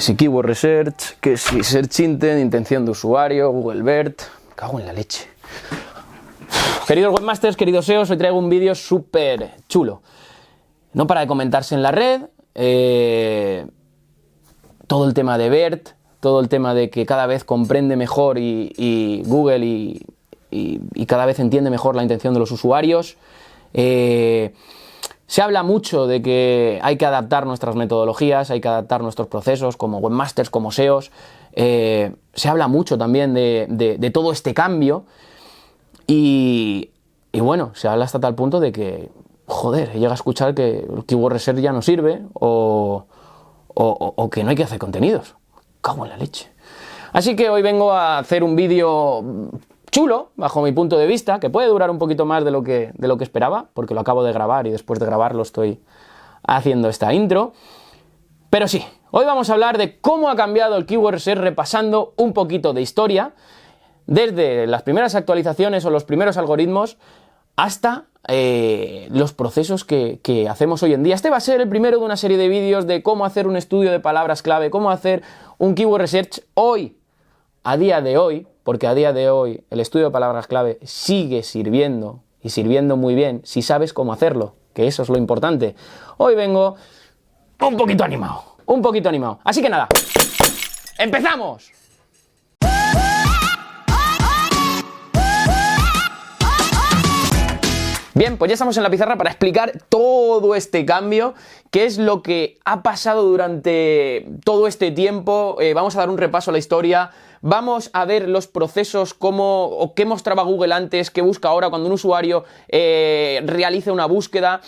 si Keyword Research, que si Search Intent, intención de usuario, Google BERT. Me cago en la leche. Queridos webmasters, queridos SEOs, hoy traigo un vídeo súper chulo. No para de comentarse en la red. Todo el tema de BERT, todo el tema de que cada vez comprende mejor y Google y cada vez entiende mejor la intención de los usuarios. Se habla mucho de que hay que adaptar nuestras metodologías, hay que adaptar nuestros procesos como webmasters, como SEOs. Se habla mucho también de todo este cambio y bueno, se habla hasta tal punto de que, joder, llega a escuchar que el Keyword Research ya no sirve o que no hay que hacer contenidos. Cago en la leche. Así que hoy vengo a hacer un vídeo chulo, bajo mi punto de vista, que puede durar un poquito más de lo que esperaba, porque lo acabo de grabar y después de grabarlo estoy haciendo esta intro. Pero sí, hoy vamos a hablar de cómo ha cambiado el Keyword Research repasando un poquito de historia, desde las primeras actualizaciones o los primeros algoritmos hasta los procesos que hacemos hoy en día. Este va a ser el primero de una serie de vídeos de cómo hacer un estudio de palabras clave, cómo hacer un Keyword Research hoy, a día de hoy, porque a día de hoy el estudio de palabras clave sigue sirviendo y sirviendo muy bien si sabes cómo hacerlo, que eso es lo importante. Hoy vengo un poquito animado. Así que nada, ¡empezamos! Bien, pues ya estamos en la pizarra para explicar todo este cambio, qué es lo que ha pasado durante todo este tiempo. Vamos a dar un repaso a la historia, vamos a ver los procesos, qué mostraba Google antes, qué busca ahora cuando un usuario realiza una búsqueda,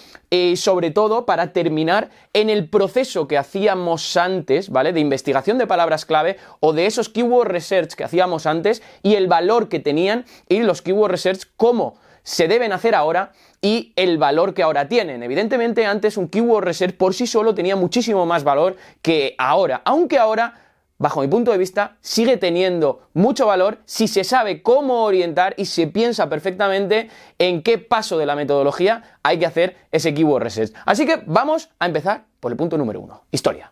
sobre todo para terminar en el proceso que hacíamos antes, ¿vale? De investigación de palabras clave o de esos Keyword Research que hacíamos antes y el valor que tenían y los Keyword Research, cómo se deben hacer ahora y el valor que ahora tienen. Evidentemente antes un Keyword Research por sí solo tenía muchísimo más valor que ahora, aunque ahora, bajo mi punto de vista, sigue teniendo mucho valor si se sabe cómo orientar y se piensa perfectamente en qué paso de la metodología hay que hacer ese Keyword Research. Así que vamos a empezar por el punto número 1, historia.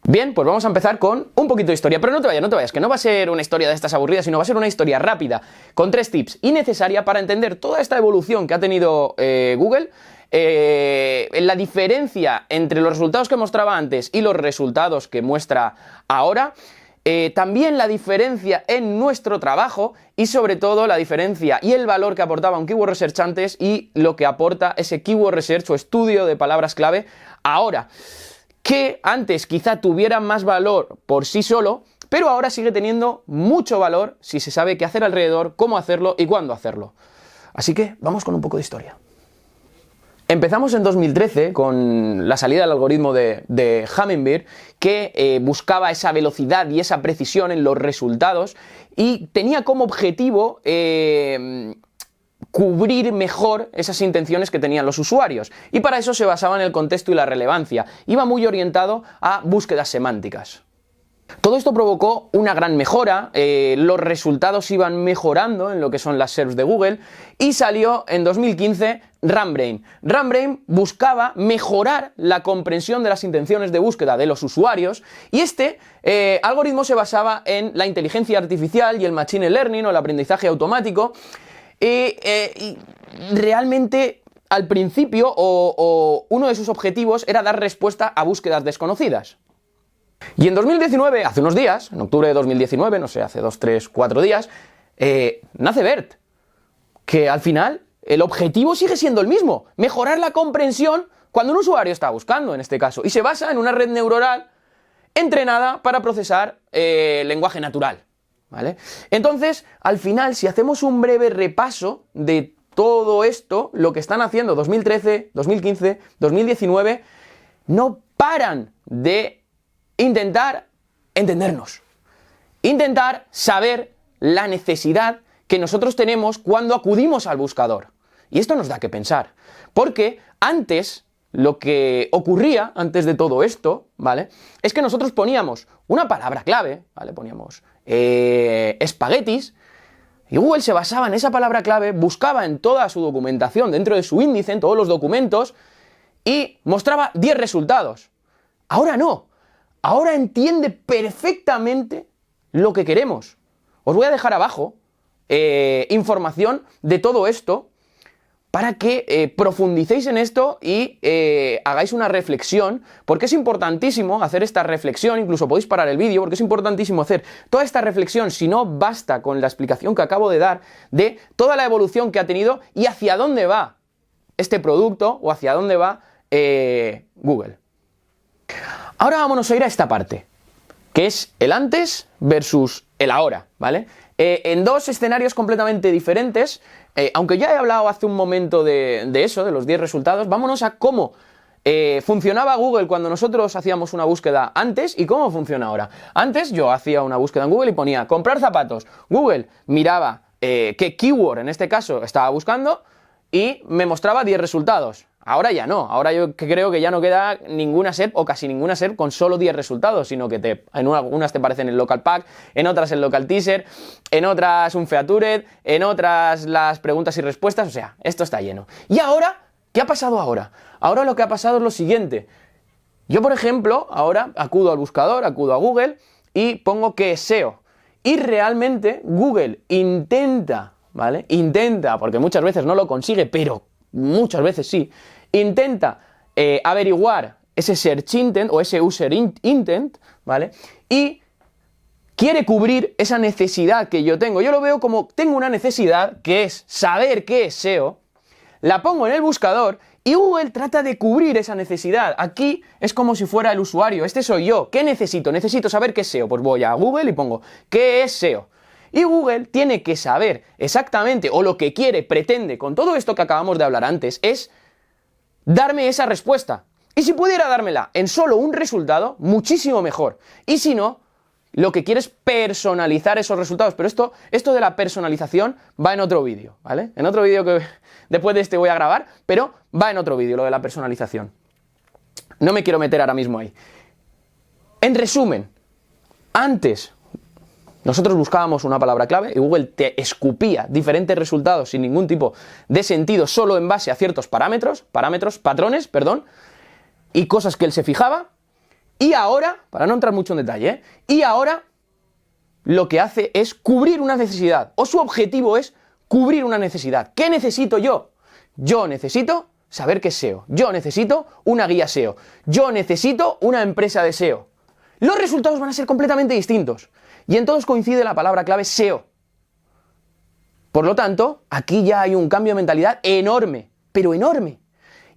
Bien, pues vamos a empezar con un poquito de historia, pero no te vayas, que no va a ser una historia de estas aburridas, sino va a ser una historia rápida, con 3 tips y necesaria para entender toda esta evolución que ha tenido Google, la diferencia entre los resultados que mostraba antes y los resultados que muestra ahora, también la diferencia en nuestro trabajo y sobre todo la diferencia y el valor que aportaba un Keyword Research antes y lo que aporta ese Keyword Research o estudio de palabras clave ahora, que antes quizá tuviera más valor por sí solo, pero ahora sigue teniendo mucho valor si se sabe qué hacer alrededor, cómo hacerlo y cuándo hacerlo. Así que vamos con un poco de historia. Empezamos en 2013 con la salida del algoritmo de Hummingbird, que buscaba esa velocidad y esa precisión en los resultados y tenía como objetivo cubrir mejor esas intenciones que tenían los usuarios, y para eso se basaba en el contexto y la relevancia. Iba muy orientado a búsquedas semánticas. Todo esto provocó una gran mejora, los resultados iban mejorando en lo que son las SERPs de Google y salió en 2015 RunBrain. RunBrain buscaba mejorar la comprensión de las intenciones de búsqueda de los usuarios y este algoritmo se basaba en la inteligencia artificial y el machine learning o el aprendizaje automático. Y realmente al principio uno de sus objetivos era dar respuesta a búsquedas desconocidas. Y en 2019, hace unos días, en octubre de 2019, no sé, hace 2, 3, 4 días, nace BERT, que al final el objetivo sigue siendo el mismo, mejorar la comprensión cuando un usuario está buscando en este caso, y se basa en una red neuronal entrenada para procesar lenguaje natural. ¿Vale? Entonces, al final, si hacemos un breve repaso de todo esto, lo que están haciendo 2013, 2015, 2019, no paran de intentar entendernos, intentar saber la necesidad que nosotros tenemos cuando acudimos al buscador. Y esto nos da que pensar, porque antes, lo que ocurría antes de todo esto, ¿vale?, es que nosotros poníamos una palabra clave, ¿vale?, poníamos espaguetis, y Google se basaba en esa palabra clave, buscaba en toda su documentación, dentro de su índice, en todos los documentos, y mostraba 10 resultados. Ahora no. ahora entiende perfectamente lo que queremos. Os voy a dejar abajo información de todo esto para que profundicéis en esto y hagáis una reflexión, porque es importantísimo hacer esta reflexión, incluso podéis parar el vídeo, porque es importantísimo hacer toda esta reflexión, si no basta con la explicación que acabo de dar, de toda la evolución que ha tenido y hacia dónde va este producto o hacia dónde va Google. Ahora vámonos a ir a esta parte, que es el antes versus el ahora, ¿vale? En dos escenarios completamente diferentes, aunque ya he hablado hace un momento de eso, de los 10 resultados, vámonos a cómo funcionaba Google cuando nosotros hacíamos una búsqueda antes y cómo funciona ahora. Antes yo hacía una búsqueda en Google y ponía comprar zapatos. Google miraba qué keyword en este caso estaba buscando y me mostraba 10 resultados. Ahora ya no, ahora yo creo que ya no queda ninguna SERP o casi ninguna SERP con solo 10 resultados, sino que en algunas te aparecen el local pack, en otras el local teaser, en otras un featured, en otras las preguntas y respuestas, o sea, esto está lleno. Y ahora, ¿qué ha pasado ahora? Ahora lo que ha pasado es lo siguiente. Yo, por ejemplo, ahora acudo al buscador, acudo a Google y pongo que es SEO. Y realmente Google intenta, ¿vale? Intenta, porque muchas veces no lo consigue, pero muchas veces sí, intenta averiguar ese search intent o ese user intent, ¿vale? Y quiere cubrir esa necesidad que yo tengo. Yo lo veo como tengo una necesidad que es saber qué es SEO, la pongo en el buscador y Google trata de cubrir esa necesidad. Aquí es como si fuera el usuario, este soy yo. ¿Qué necesito? Necesito saber qué es SEO. Pues voy a Google y pongo ¿qué es SEO? Y Google tiene que saber exactamente, o lo que quiere, pretende, con todo esto que acabamos de hablar antes, es darme esa respuesta. Y si pudiera dármela en solo un resultado, muchísimo mejor. Y si no, lo que quiere es personalizar esos resultados. Pero esto de la personalización va en otro vídeo, ¿vale? En otro vídeo que después de este voy a grabar, pero va en otro vídeo lo de la personalización. No me quiero meter ahora mismo ahí. En resumen, antes nosotros buscábamos una palabra clave y Google te escupía diferentes resultados sin ningún tipo de sentido, solo en base a ciertos patrones, y cosas que él se fijaba. Y ahora, para no entrar mucho en detalle, y ahora lo que hace es cubrir una necesidad, o su objetivo es cubrir una necesidad. ¿Qué necesito yo? Yo necesito saber qué es SEO. Yo necesito una guía SEO. Yo necesito una empresa de SEO. Los resultados van a ser completamente distintos. Y en todos coincide la palabra clave SEO. Por lo tanto, aquí ya hay un cambio de mentalidad enorme, pero enorme.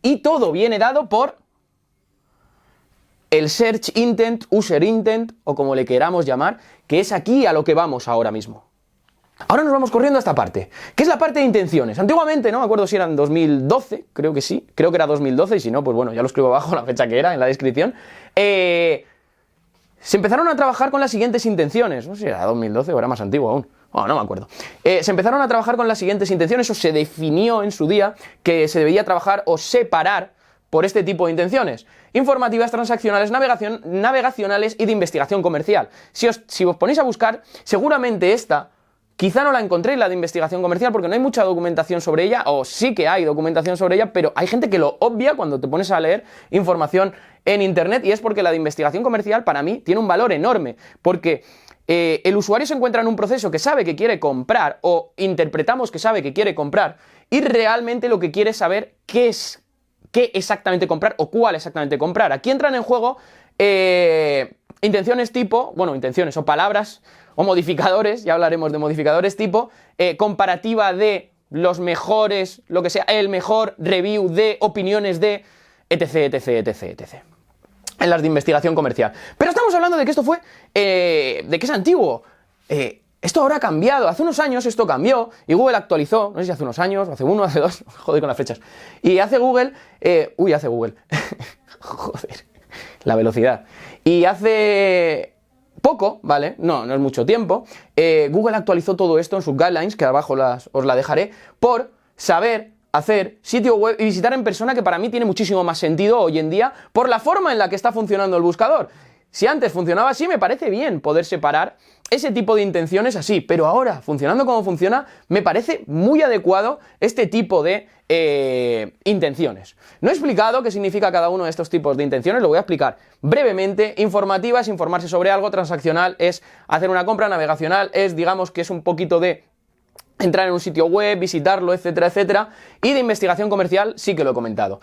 Y todo viene dado por el search intent, user intent, o como le queramos llamar, que es aquí a lo que vamos ahora mismo. Ahora nos vamos corriendo a esta parte, que es la parte de intenciones. Antiguamente, no me acuerdo si era en 2012, creo que sí, creo que era 2012, y si no, pues bueno, ya lo escribo abajo la fecha que era en la descripción. Se empezaron a trabajar con las siguientes intenciones. No sé si era 2012 o era más antiguo aún. Oh, no me acuerdo. Se empezaron a trabajar con las siguientes intenciones, o se definió en su día que se debía trabajar o separar por este tipo de intenciones: informativas, transaccionales, navegacionales y de investigación comercial. Si os ponéis a buscar, seguramente esta quizá no la encontréis, la de investigación comercial, porque no hay mucha documentación sobre ella, o sí que hay documentación sobre ella, pero hay gente que lo obvia cuando te pones a leer información en internet, y es porque la de investigación comercial para mí tiene un valor enorme, porque el usuario se encuentra en un proceso que sabe que quiere comprar, o interpretamos que sabe que quiere comprar, y realmente lo que quiere es saber qué exactamente comprar o cuál exactamente comprar. Aquí entran en juego intenciones tipo, bueno, intenciones o palabras o modificadores, ya hablaremos de modificadores tipo, comparativa de los mejores, lo que sea, el mejor review de, opiniones de, etc, etc, etc, etc. En las de investigación comercial. Pero estamos hablando de que esto fue, de que es antiguo. Esto ahora ha cambiado. Hace unos años esto cambió y Google actualizó, no sé si hace unos años, hace uno, hace dos, joder con las fechas. Y hace Google, joder, la velocidad. Y hace poco, ¿vale? No es mucho tiempo, Google actualizó todo esto en sus guidelines, que abajo os la dejaré, por saber hacer sitio web y visitar en persona, que para mí tiene muchísimo más sentido hoy en día por la forma en la que está funcionando el buscador. si antes funcionaba así, me parece bien poder separar ese tipo de intenciones así, pero ahora, funcionando como funciona, me parece muy adecuado este tipo de intenciones. No he explicado qué significa cada uno de estos tipos de intenciones, lo voy a explicar brevemente. Informativa es informarse sobre algo, transaccional es hacer una compra, navegacional es, digamos, que es un poquito de entrar en un sitio web, visitarlo, etcétera, etcétera, y de investigación comercial sí que lo he comentado.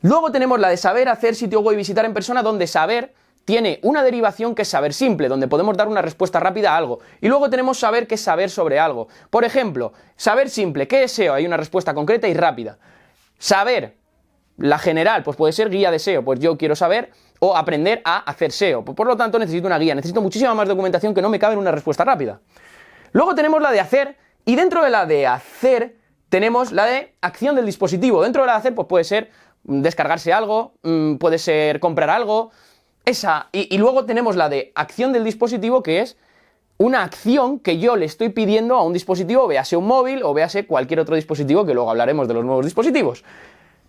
Luego tenemos la de saber, hacer, sitio web y visitar en persona, donde saber tiene una derivación que es saber simple, donde podemos dar una respuesta rápida a algo. Y luego tenemos saber, que es saber sobre algo. Por ejemplo, saber simple, ¿qué es SEO? Hay una respuesta concreta y rápida. Saber, la general, pues puede ser guía de SEO, pues yo quiero saber o aprender a hacer SEO. Por lo tanto, necesito una guía, necesito muchísima más documentación que no me cabe en una respuesta rápida. Luego tenemos la de hacer, y dentro de la de hacer tenemos la de acción del dispositivo. Dentro de la de hacer, pues puede ser descargarse algo, puede ser comprar algo. Y luego tenemos la de acción del dispositivo, que es una acción que yo le estoy pidiendo a un dispositivo, véase un móvil o véase cualquier otro dispositivo, que luego hablaremos de los nuevos dispositivos.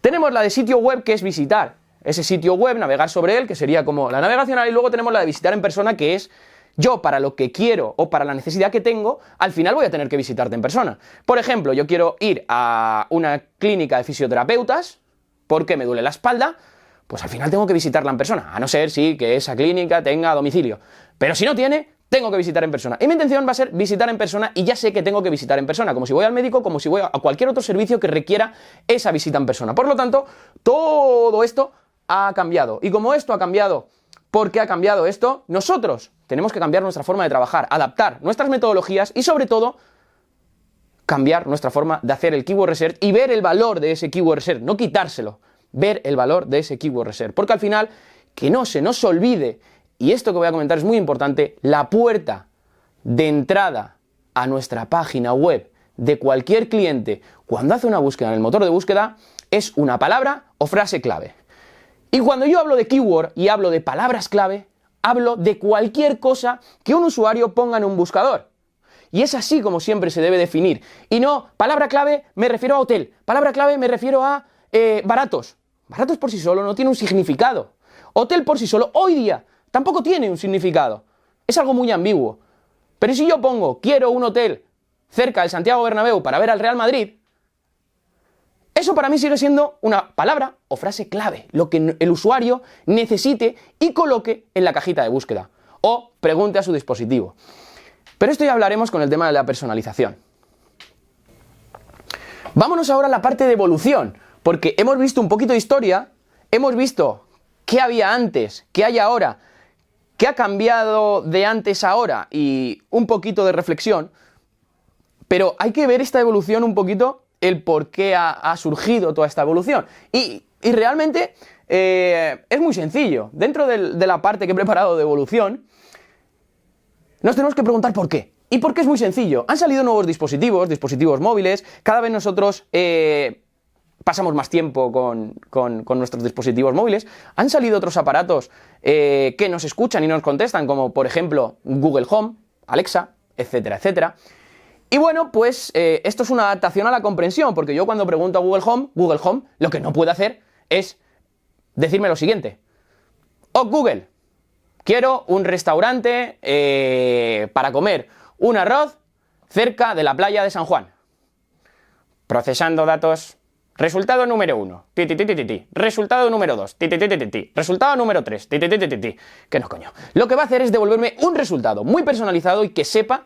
Tenemos la de sitio web, que es visitar ese sitio web, navegar sobre él, que sería como la navegacional, y luego tenemos la de visitar en persona, que es yo, para lo que quiero o para la necesidad que tengo, al final voy a tener que visitarte en persona. Por ejemplo, yo quiero ir a una clínica de fisioterapeutas porque me duele la espalda, pues al final tengo que visitarla en persona, a no ser sí que esa clínica tenga domicilio. Pero si no tiene, tengo que visitar en persona. Y mi intención va a ser visitar en persona, y ya sé que tengo que visitar en persona, como si voy al médico, como si voy a cualquier otro servicio que requiera esa visita en persona. Por lo tanto, todo esto ha cambiado. Y como esto ha cambiado, ¿por qué ha cambiado esto? Nosotros tenemos que cambiar nuestra forma de trabajar, adaptar nuestras metodologías y, sobre todo, cambiar nuestra forma de hacer el keyword research y ver el valor de ese keyword research, no quitárselo. Ver el valor de ese keyword research, porque al final, que no se nos olvide, y esto que voy a comentar es muy importante, la puerta de entrada a nuestra página web de cualquier cliente cuando hace una búsqueda en el motor de búsqueda es una palabra o frase clave. Y cuando yo hablo de keyword y hablo de palabras clave, hablo de cualquier cosa que un usuario ponga en un buscador. Y es así como siempre se debe definir. Y no, palabra clave me refiero a hotel, palabra clave me refiero a baratos. Baratos por sí solo no tiene un significado. Hotel por sí solo, hoy día, tampoco tiene un significado. Es algo muy ambiguo. Pero si yo pongo, quiero un hotel cerca del Santiago Bernabéu para ver al Real Madrid, eso para mí sigue siendo una palabra o frase clave, lo que el usuario necesite y coloque en la cajita de búsqueda, o pregunte a su dispositivo. Pero esto ya hablaremos con el tema de la personalización. Vámonos ahora a la parte de evolución, porque hemos visto un poquito de historia, hemos visto qué había antes, qué hay ahora, qué ha cambiado de antes a ahora y un poquito de reflexión, pero hay que ver esta evolución un poquito, el por qué ha surgido toda esta evolución. Y realmente es muy sencillo. Dentro de la parte que he preparado de evolución, nos tenemos que preguntar por qué. ¿Y por qué es muy sencillo? Han salido nuevos dispositivos móviles, cada vez nosotros pasamos más tiempo con nuestros dispositivos móviles. Han salido otros aparatos que nos escuchan y nos contestan, como por ejemplo Google Home, Alexa, etcétera, etcétera. Y bueno, pues esto es una adaptación a la comprensión, porque yo cuando pregunto a Google Home lo que no puede hacer es decirme lo siguiente. Oh, Google, quiero un restaurante para comer un arroz cerca de la playa de San Juan. Procesando datos. Resultado número 1. Resultado número 2. Resultado número 3. Que no, coño. Lo que va a hacer es devolverme un resultado muy personalizado y que sepa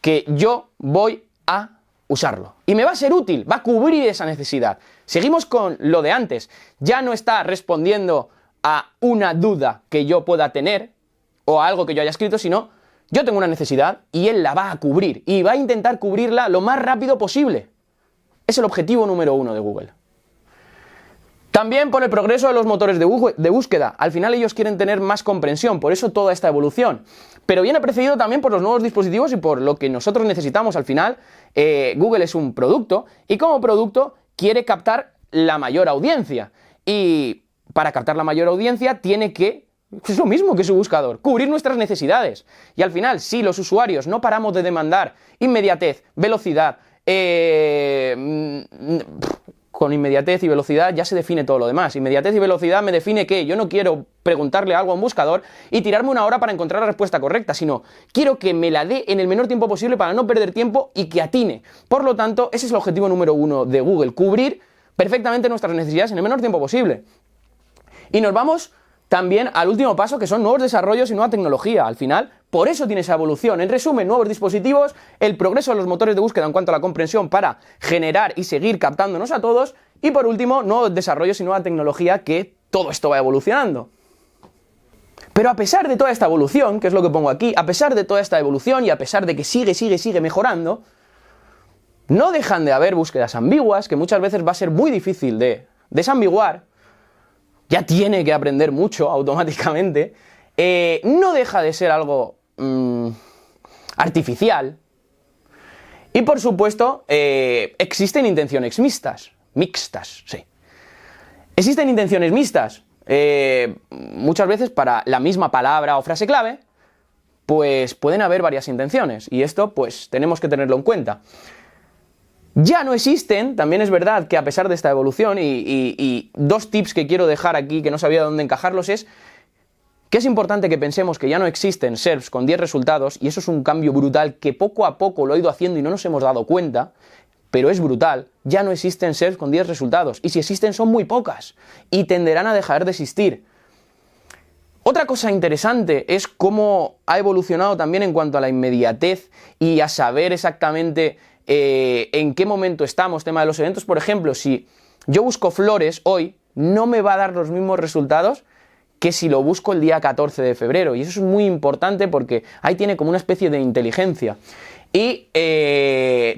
que yo voy a usarlo. Y me va a ser útil, va a cubrir esa necesidad. Seguimos con lo de antes. Ya no está respondiendo a una duda que yo pueda tener o a algo que yo haya escrito, sino yo tengo una necesidad y él la va a cubrir y va a intentar cubrirla lo más rápido posible. Es el objetivo número 1 de Google. También por el progreso de los motores de búsqueda. Al final ellos quieren tener más comprensión, por eso toda esta evolución. Pero viene precedido también por los nuevos dispositivos y por lo que nosotros necesitamos. Al final, Google es un producto y como producto quiere captar la mayor audiencia. Y para captar la mayor audiencia tiene que, es lo mismo que su buscador, cubrir nuestras necesidades. Y al final, si los usuarios no paramos de demandar inmediatez, velocidad, con inmediatez y velocidad ya se define todo lo demás. Inmediatez y velocidad me define que yo no quiero preguntarle algo a un buscador y tirarme una hora para encontrar la respuesta correcta, sino quiero que me la dé en el menor tiempo posible para no perder tiempo y que atine. Por lo tanto, ese es el objetivo número 1 de Google, cubrir perfectamente nuestras necesidades en el menor tiempo posible. Y nos vamos también al último paso, que son nuevos desarrollos y nueva tecnología. Al final, por eso tiene esa evolución. En resumen, nuevos dispositivos, el progreso de los motores de búsqueda en cuanto a la comprensión para generar y seguir captándonos a todos. Y por último, nuevos desarrollos y nueva tecnología, que todo esto va evolucionando. Pero a pesar de toda esta evolución, que es lo que pongo aquí, a pesar de toda esta evolución y a pesar de que sigue mejorando, no dejan de haber búsquedas ambiguas, que muchas veces va a ser muy difícil de desambiguar. Ya tiene que aprender mucho automáticamente, no deja de ser algo artificial. Y por supuesto, existen intenciones mixtas, sí. Existen intenciones mixtas, muchas veces para la misma palabra o frase clave, pues pueden haber varias intenciones, y esto pues tenemos que tenerlo en cuenta. Ya no existen, también es verdad que a pesar de esta evolución, y dos tips que quiero dejar aquí que no sabía dónde encajarlos, es que es importante que pensemos que ya no existen SERPs con 10 resultados, y eso es un cambio brutal que poco a poco lo he ido haciendo y no nos hemos dado cuenta, pero es brutal. Ya no existen SERPs con 10 resultados, y si existen son muy pocas, y tenderán a dejar de existir. Otra cosa interesante es cómo ha evolucionado también en cuanto a la inmediatez y a saber exactamente en qué momento estamos, tema de los eventos. Por ejemplo, si yo busco flores hoy, no me va a dar los mismos resultados que si lo busco el día 14 de febrero. Y eso es muy importante porque ahí tiene como una especie de inteligencia. Y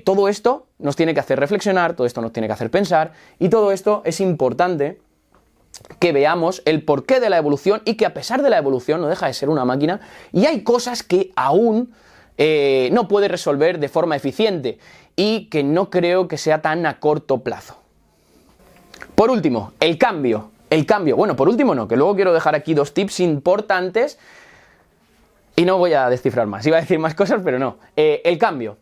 todo esto nos tiene que hacer reflexionar, todo esto nos tiene que hacer pensar, y todo esto es importante que veamos el porqué de la evolución, y que a pesar de la evolución no deja de ser una máquina, y hay cosas que aún no puede resolver de forma eficiente, y que no creo que sea tan a corto plazo. Por último, el cambio. Bueno, por último no, que luego quiero dejar aquí dos tips importantes, y no voy a descifrar más. Iba a decir más cosas, pero no. El cambio.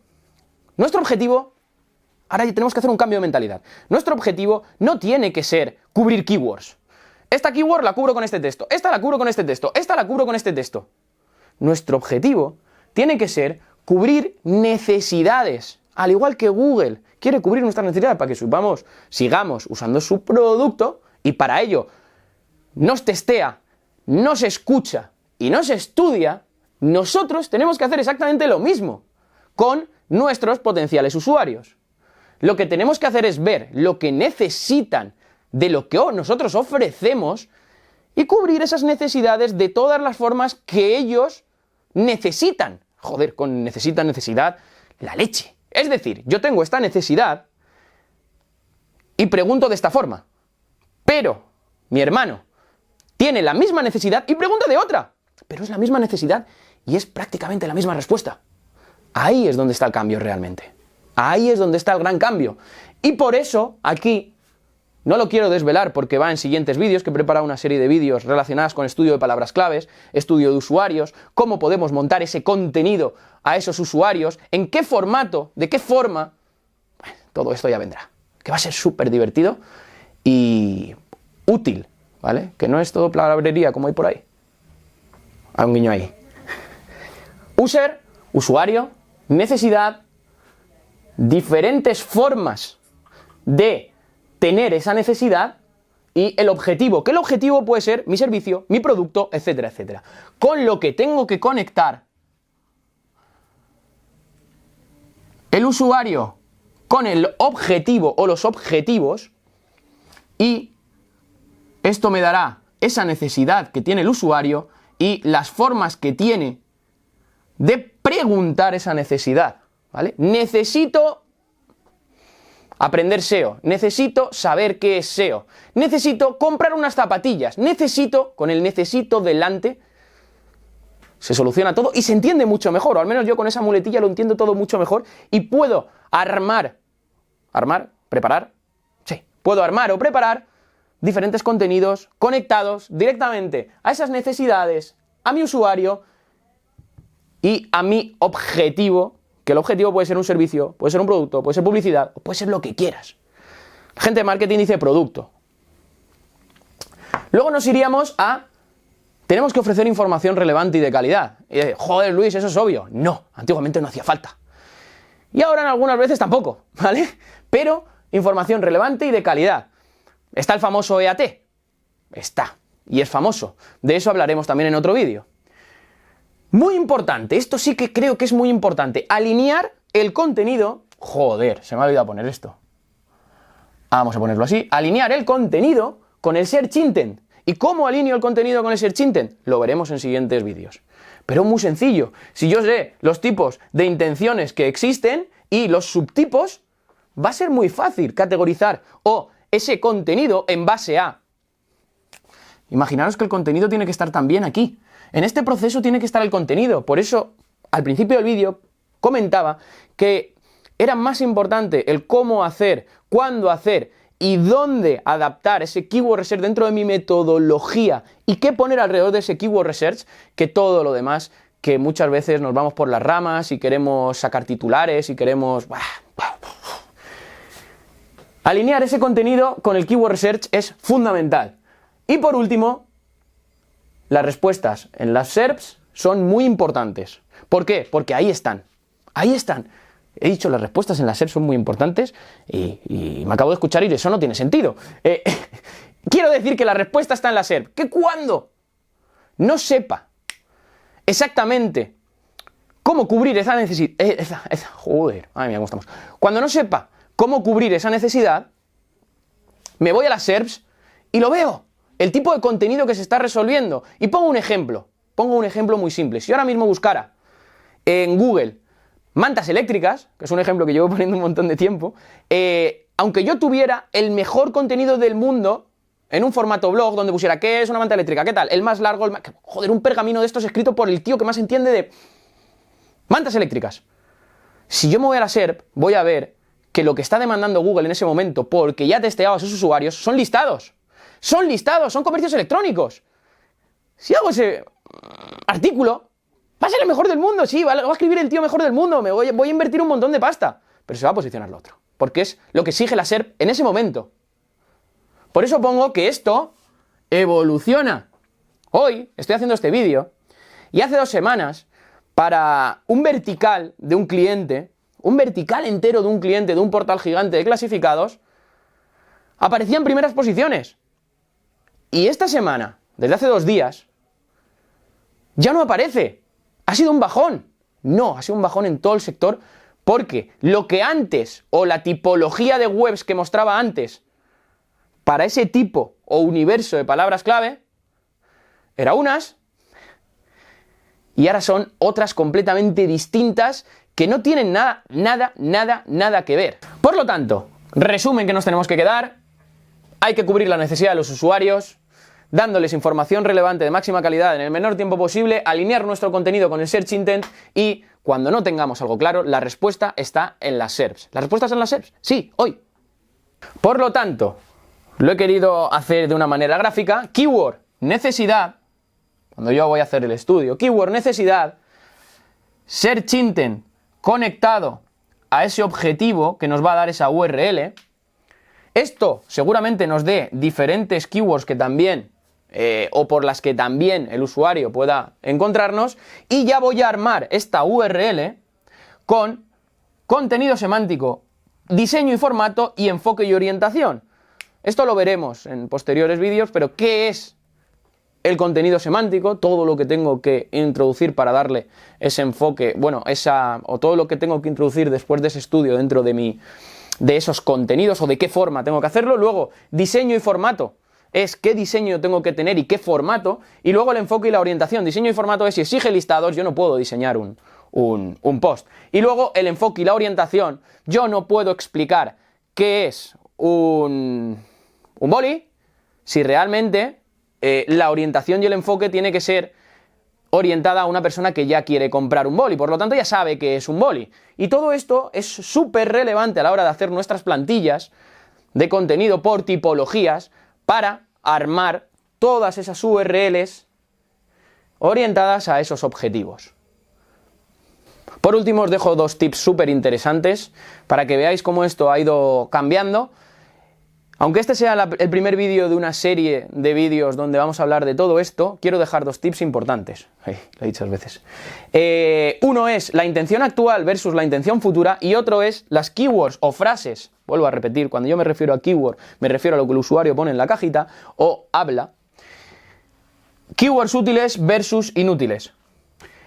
Nuestro objetivo, ahora ya tenemos que hacer un cambio de mentalidad. Nuestro objetivo no tiene que ser cubrir keywords. Esta keyword la cubro con este texto, esta la cubro con este texto, esta la cubro con este texto. Nuestro objetivo tiene que ser cubrir necesidades, al igual que Google quiere cubrir nuestras necesidades para que sigamos usando su producto, y para ello nos testea, nos escucha y nos estudia. Nosotros tenemos que hacer exactamente lo mismo con nuestros potenciales usuarios. Lo que tenemos que hacer es ver lo que necesitan de lo que nosotros ofrecemos y cubrir esas necesidades de todas las formas que ellos necesitan. Joder, con necesidad, la leche. Es decir, yo tengo esta necesidad y pregunto de esta forma, pero mi hermano tiene la misma necesidad y pregunta de otra, pero es la misma necesidad y es prácticamente la misma respuesta. Ahí es donde está el cambio realmente. Ahí es donde está el gran cambio. Y por eso aquí no lo quiero desvelar, porque va en siguientes vídeos, que he preparado una serie de vídeos relacionadas con estudio de palabras claves, estudio de usuarios, cómo podemos montar ese contenido a esos usuarios, en qué formato, de qué forma. Bueno, todo esto ya vendrá, que va a ser súper divertido y útil, ¿vale? Que no es todo palabrería como hay por ahí. Hay un guiño ahí. User, usuario, necesidad, diferentes formas de tener esa necesidad y el objetivo, que el objetivo puede ser mi servicio, mi producto, etcétera, etcétera. Con lo que tengo que conectar el usuario con el objetivo o los objetivos, y esto me dará esa necesidad que tiene el usuario y las formas que tiene de preguntar esa necesidad, ¿vale? Necesito aprender SEO, necesito saber qué es SEO, necesito comprar unas zapatillas, con el necesito delante se soluciona todo y se entiende mucho mejor, o al menos yo con esa muletilla lo entiendo todo mucho mejor y puedo puedo armar o preparar diferentes contenidos conectados directamente a esas necesidades, a mi usuario y a mi objetivo. Que el objetivo puede ser un servicio, puede ser un producto, puede ser publicidad, o puede ser lo que quieras. Gente de marketing dice producto. Luego nos iríamos a... Tenemos que ofrecer información relevante y de calidad. Y joder, Luis, eso es obvio. No, antiguamente no hacía falta. Y ahora en algunas veces tampoco, ¿vale? Pero información relevante y de calidad. ¿Está el famoso EAT? Está. Y es famoso. De eso hablaremos también en otro vídeo. Muy importante, esto sí que creo que es muy importante. Alinear el contenido... Joder, se me ha olvidado poner esto. Vamos a ponerlo así. Alinear el contenido con el Search Intent. ¿Y cómo alineo el contenido con el Search Intent? Lo veremos en siguientes vídeos. Pero es muy sencillo. Si yo sé los tipos de intenciones que existen y los subtipos, va a ser muy fácil categorizar o ese contenido en base a... Imaginaros que el contenido tiene que estar también aquí. En este proceso tiene que estar el contenido. Por eso, al principio del vídeo, comentaba que era más importante el cómo hacer, cuándo hacer y dónde adaptar ese keyword research dentro de mi metodología y qué poner alrededor de ese keyword research que todo lo demás, que muchas veces nos vamos por las ramas y queremos sacar titulares y queremos... Alinear ese contenido con el keyword research es fundamental. Y por último, las respuestas en las SERPs son muy importantes. ¿Por qué? Porque ahí están. Ahí están. He dicho, las respuestas en la SERP son muy importantes y me acabo de escuchar y eso no tiene sentido. Quiero decir que la respuesta está en la SERP. Que cuando no sepa exactamente cómo cubrir esa necesidad... joder, ay, mira cómo estamos. Cuando no sepa cómo cubrir esa necesidad, me voy a las SERPs y lo veo. El tipo de contenido que se está resolviendo. Y pongo un ejemplo muy simple. Si yo ahora mismo buscara en Google mantas eléctricas, que es un ejemplo que llevo poniendo un montón de tiempo, aunque yo tuviera el mejor contenido del mundo en un formato blog donde pusiera ¿qué es una manta eléctrica? ¿Qué tal? El más largo, joder, un pergamino de estos escrito por el tío que más entiende de mantas eléctricas. Si yo me voy a la SERP, voy a ver que lo que está demandando Google en ese momento, porque ya ha testeado a sus usuarios, son listados. Son listados, son comercios electrónicos. Si hago ese artículo, va a ser el mejor del mundo, sí, va a escribir el tío mejor del mundo, voy a invertir un montón de pasta, pero se va a posicionar lo otro, porque es lo que exige la SERP en ese momento. Por eso pongo que esto evoluciona. Hoy estoy haciendo este vídeo y hace 2 semanas, para un vertical de un cliente, un vertical entero de un cliente de un portal gigante de clasificados, aparecían primeras posiciones. Y esta semana, desde hace 2 días, ya no aparece. Ha sido un bajón. No, ha sido un bajón en todo el sector porque lo que antes, o la tipología de webs que mostraba antes, para ese tipo o universo de palabras clave, era unas, y ahora son otras completamente distintas que no tienen nada que ver. Por lo tanto, resumen que nos tenemos que quedar, hay que cubrir la necesidad de los usuarios, dándoles información relevante de máxima calidad en el menor tiempo posible, alinear nuestro contenido con el Search Intent y, cuando no tengamos algo claro, la respuesta está en las SERPs. ¿La respuesta está en las SERPs? Sí, hoy. Por lo tanto, lo he querido hacer de una manera gráfica. Keyword, necesidad, cuando yo voy a hacer el estudio, keyword, necesidad, Search Intent conectado a ese objetivo que nos va a dar esa URL. Esto seguramente nos dé diferentes keywords que también o por las que también el usuario pueda encontrarnos, y ya voy a armar esta URL con contenido semántico, diseño y formato y enfoque y orientación. Esto lo veremos en posteriores vídeos, pero ¿qué es el contenido semántico? Todo lo que tengo que introducir para darle ese enfoque, bueno, o todo lo que tengo que introducir después de ese estudio dentro de esos contenidos o de qué forma tengo que hacerlo. Luego, diseño y formato. Es qué diseño tengo que tener y qué formato, y luego el enfoque y la orientación. Diseño y formato es si exige listados, yo no puedo diseñar un post. Y luego el enfoque y la orientación, yo no puedo explicar qué es un boli si realmente la orientación y el enfoque tiene que ser orientada a una persona que ya quiere comprar un boli, por lo tanto ya sabe que es un boli. Y todo esto es súper relevante a la hora de hacer nuestras plantillas de contenido por tipologías, para armar todas esas URLs orientadas a esos objetivos. Por último, os dejo 2 tips súper interesantes para que veáis cómo esto ha ido cambiando. Aunque este sea el primer vídeo de una serie de vídeos donde vamos a hablar de todo esto, quiero dejar dos tips importantes. Lo he dicho 2 veces. Uno es la intención actual versus la intención futura y otro es las keywords o frases. Vuelvo a repetir, cuando yo me refiero a keyword, me refiero a lo que el usuario pone en la cajita o habla. Keywords útiles versus inútiles.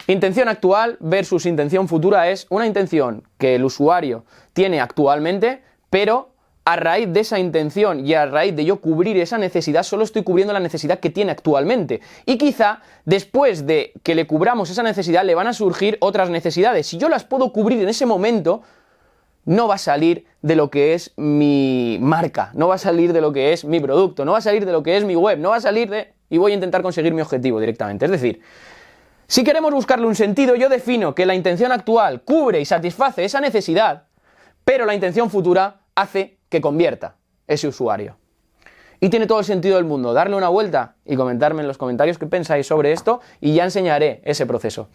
Intención actual versus intención futura es una intención que el usuario tiene actualmente, pero a raíz de esa intención y a raíz de yo cubrir esa necesidad, solo estoy cubriendo la necesidad que tiene actualmente. Y quizá después de que le cubramos esa necesidad, le van a surgir otras necesidades. Si yo las puedo cubrir en ese momento, no va a salir de lo que es mi marca, no va a salir de lo que es mi producto, no va a salir de lo que es mi web, no va a salir de... y voy a intentar conseguir mi objetivo directamente. Es decir, si queremos buscarle un sentido, yo defino que la intención actual cubre y satisface esa necesidad, pero la intención futura hace que convierta ese usuario. Y tiene todo el sentido del mundo darle una vuelta y comentarme en los comentarios qué pensáis sobre esto y ya enseñaré ese proceso.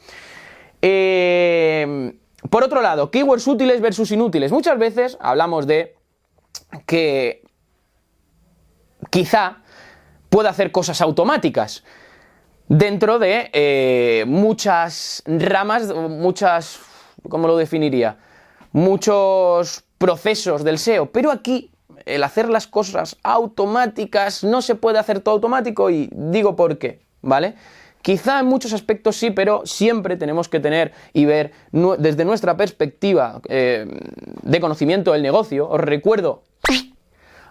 Por otro lado, keywords útiles versus inútiles. Muchas veces hablamos de que quizá pueda hacer cosas automáticas dentro de muchas ramas, ¿cómo lo definiría? Muchos procesos del SEO, pero aquí el hacer las cosas automáticas no se puede hacer todo automático y digo por qué, ¿vale? Quizá en muchos aspectos sí, pero siempre tenemos que tener y ver desde nuestra perspectiva de conocimiento del negocio. Os recuerdo,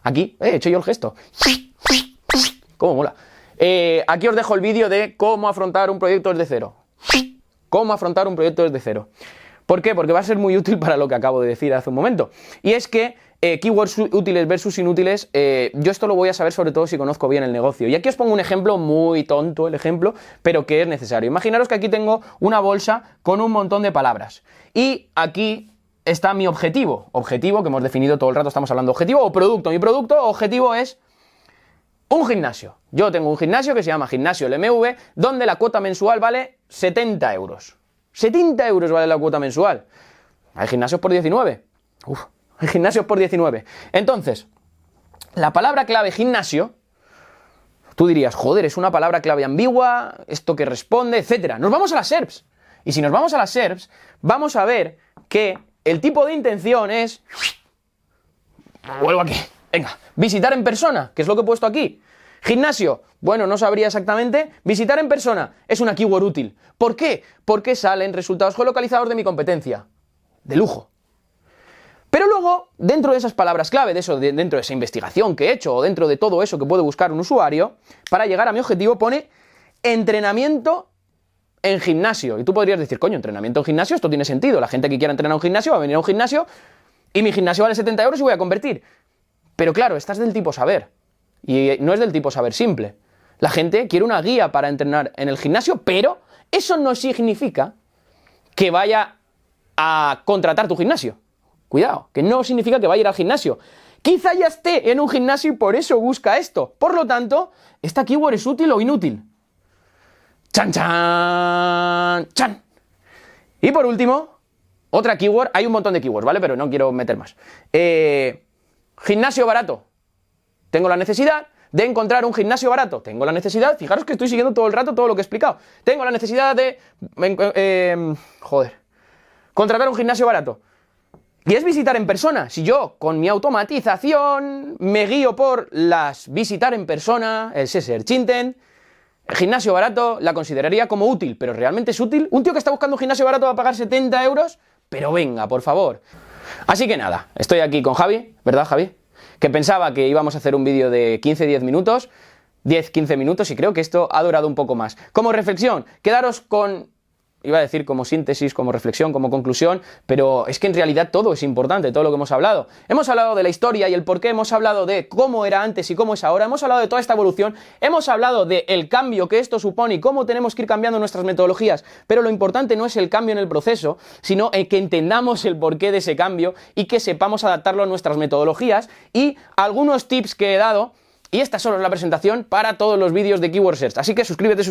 aquí, he hecho yo el gesto, cómo mola. Aquí os dejo el vídeo de cómo afrontar un proyecto desde cero. Cómo afrontar un proyecto desde cero. ¿Por qué? Porque va a ser muy útil para lo que acabo de decir hace un momento. Y es que keywords útiles versus inútiles, yo esto lo voy a saber sobre todo si conozco bien el negocio. Y aquí os pongo un ejemplo, muy tonto el ejemplo, pero que es necesario. Imaginaros que aquí tengo una bolsa con un montón de palabras. Y aquí está mi objetivo. Objetivo que hemos definido todo el rato, estamos hablando de objetivo o producto. Mi producto objetivo es un gimnasio. Yo tengo un gimnasio que se llama Gimnasio LMV, donde la cuota mensual vale 70 euros. 70 euros vale la cuota mensual. Hay gimnasios por 19. Hay gimnasios por 19. Entonces, la palabra clave gimnasio, tú dirías, joder, es una palabra clave ambigua, esto que responde, etcétera. Nos vamos a las SERPs. Y si nos vamos a las SERPs, vamos a ver que el tipo de intención es... Vuelvo aquí. Venga, visitar en persona, que es lo que he puesto aquí. Gimnasio, bueno, no sabría exactamente. Visitar en persona es una keyword útil. ¿Por qué? Porque salen resultados geolocalizados de mi competencia. De lujo. Pero luego, dentro de esas palabras clave, dentro de esa investigación que he hecho, o dentro de todo eso que puede buscar un usuario, para llegar a mi objetivo pone entrenamiento en gimnasio. Y tú podrías decir, coño, entrenamiento en gimnasio, esto tiene sentido. La gente que quiera entrenar a un gimnasio va a venir a un gimnasio y mi gimnasio vale 70 euros y voy a convertir. Pero claro, esta es del tipo saber. Y no es del tipo saber simple. La gente quiere una guía para entrenar en el gimnasio, pero eso no significa que vaya a contratar tu gimnasio. Cuidado, que no significa que vaya a ir al gimnasio. Quizá ya esté en un gimnasio y por eso busca esto. Por lo tanto, ¿esta keyword es útil o inútil? ¡Chan, chan! ¡Chan! Y por último, otra keyword. Hay un montón de keywords, ¿vale? Pero no quiero meter más. Gimnasio barato. Tengo la necesidad de encontrar un gimnasio barato. Tengo la necesidad, fijaros que estoy siguiendo todo el rato todo lo que he explicado. Tengo la necesidad de... contratar un gimnasio barato. Y es visitar en persona. Si yo, con mi automatización, me guío por las visitar en persona, el Search Intent, el gimnasio barato, la consideraría como útil. ¿Pero realmente es útil? ¿Un tío que está buscando un gimnasio barato va a pagar 70 euros? Pero venga, por favor. Así que nada, estoy aquí con Javi, ¿verdad, Javi? Que pensaba que íbamos a hacer un vídeo de 15-10 minutos, 10-15 minutos, y creo que esto ha durado un poco más. Como reflexión, quedaros con... Iba a decir como síntesis, como reflexión, como conclusión, pero es que en realidad todo es importante, todo lo que hemos hablado. Hemos hablado de la historia y el por qué, hemos hablado de cómo era antes y cómo es ahora, hemos hablado de toda esta evolución, hemos hablado del cambio que esto supone y cómo tenemos que ir cambiando nuestras metodologías, pero lo importante no es el cambio en el proceso, sino que entendamos el porqué de ese cambio y que sepamos adaptarlo a nuestras metodologías y algunos tips que he dado. Y esta solo es la presentación para todos los vídeos de Keyword Search. Así que suscríbete.